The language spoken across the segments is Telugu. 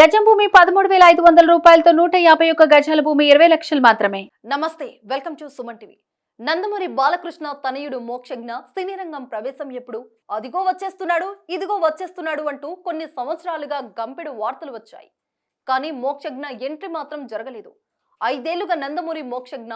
గజం భూమి 13,500 రూపాయలతో 151 గజాల భూమి 20 లక్షలు మాత్రమే. నమస్తే, welcome to Suman TV. Nandamuri Balakrishna తనయుడు మోక్షజ్ఞ సినీ రంగం ప్రవేశం ఎప్పుడు? అదిగో వచ్చేస్తున్నాడు, ఇదిగో వచ్చేస్తున్నాడు అంటూ కొన్ని సంవత్సరాలుగా గంపెడు వార్తలు వచ్చాయి. కానీ మోక్షజ్ఞ ఎంట్రీ మాత్రం జరగలేదు. 5 ఏళ్లుగా నందమూరి మోక్షజ్ఞ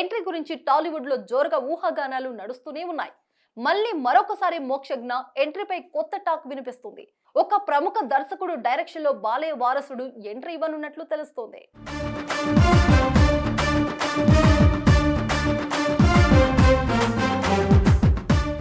ఎంట్రీ గురించి టాలీవుడ్ లో జోరుగా ఊహాగానాలు నడుస్తూనే ఉన్నాయి. మళ్ళీ మరొకసారి మోక్షజ్ఞ ఎంట్రీపై కొత్త టాక్ వినిపిస్తుంది. ఒక ప్రముఖ దర్శకుడు డైరెక్షన్ లో బాలయ్య వారసుడు ఎంట్రీ ఇవ్వనున్నట్లు తెలుస్తోంది.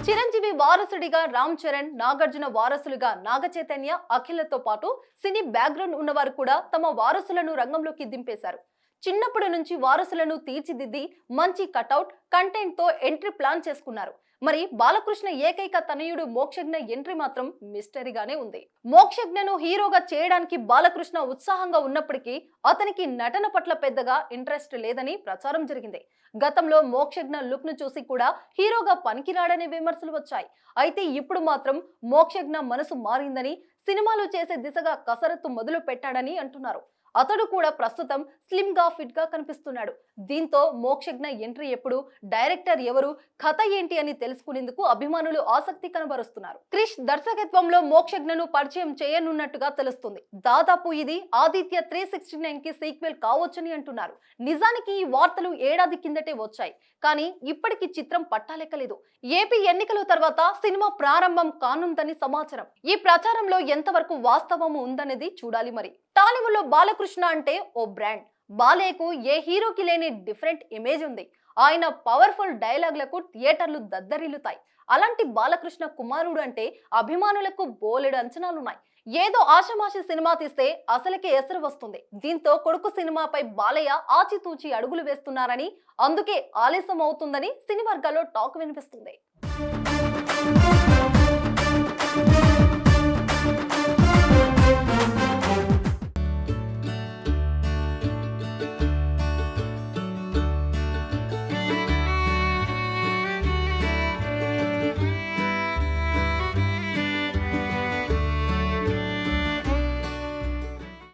చిరంజీవి వారసుడిగా రామ్ చరణ్, నాగార్జున వారసులుగా నాగ చైతన్య, అఖిలతో పాటు సినీ బ్యాక్గ్రౌండ్ ఉన్నవారు కూడా తమ వారసులను రంగంలోకి దింపేశారు. చిన్నప్పటి నుంచి వారసులను తీర్చిదిద్ది మంచి కటౌట్ కంటెంట్ తో ఎంట్రీ ప్లాన్ చేసుకున్నారు. మరి బాలకృష్ణ ఏకైక తనయుడు మోక్షజ్ఞ ఎంట్రీ మాత్రం మిస్టరీగానే ఉంది. మోక్షజ్ఞను హీరోగా చేయడానికి బాలకృష్ణ ఉత్సాహంగా ఉన్నప్పటికీ అతనికి నటన పట్ల పెద్దగా ఇంట్రెస్ట్ లేదని ప్రచారం జరిగింది. గతంలో మోక్షజ్ఞ లుక్ ను చూసి కూడా హీరోగా పనికిరాడనే విమర్శలు వచ్చాయి. అయితే ఇప్పుడు మాత్రం మోక్షజ్ఞ మనసు మారిందని, సినిమాలు చేసే దిశగా కసరత్తు మొదలు పెట్టాడని అంటున్నారు. అతడు కూడా ప్రస్తుతం స్లిమ్ గా ఫిట్ గా కనిపిస్తున్నాడు. దీంతో మోక్షజ్ఞ ఎంట్రీ ఎప్పుడు, డైరెక్టర్ ఎవరు, కథ ఏంటి అని తెలుసుకునేందుకు అభిమానులు ఆసక్తి కనబరుస్తున్నారు. క్రిష్ దర్శకత్వంలో మోక్షజ్ఞను పరిచయం చేయనున్నట్టుగా తెలుస్తుంది. దాదాపు ఇది ఆదిత్య 369 కి సీక్వెల్ కావచ్చని అంటున్నారు. నిజానికి ఈ వార్తలు ఏడాది కిందటే వచ్చాయి. కానీ ఇప్పటికి చిత్రం పట్టాలెక్కలేదు. ఏపీ ఎన్నికల తర్వాత సినిమా ప్రారంభం కానుందని సమాచారం. ఈ ప్రచారంలో ఎంతవరకు వాస్తవము ఉందనేది చూడాలి. మరి టాలీవుడ్ లో బాలకృష్ణ అంటే ఓ బ్రాండ్. బాలయ్యకు ఏ హీరోకి లేని డిఫరెంట్ ఇమేజ్ ఉంది. ఆయన పవర్ఫుల్ డైలాగ్లకు థియేటర్లు దద్దరిల్లుతాయి. అలాంటి బాలకృష్ణ కుమారుడు అంటే అభిమానులకు బోలెడు అంచనాలున్నాయి. ఏదో ఆషమాషి సినిమా తీస్తే అసలుకే ఎసరు వస్తుంది. దీంతో కొడుకు సినిమాపై బాలయ్య ఆచితూచి అడుగులు వేస్తున్నారని, అందుకే ఆలస్యం అవుతుందని సినీ వర్గాల్లో టాక్ వినిపిస్తుంది.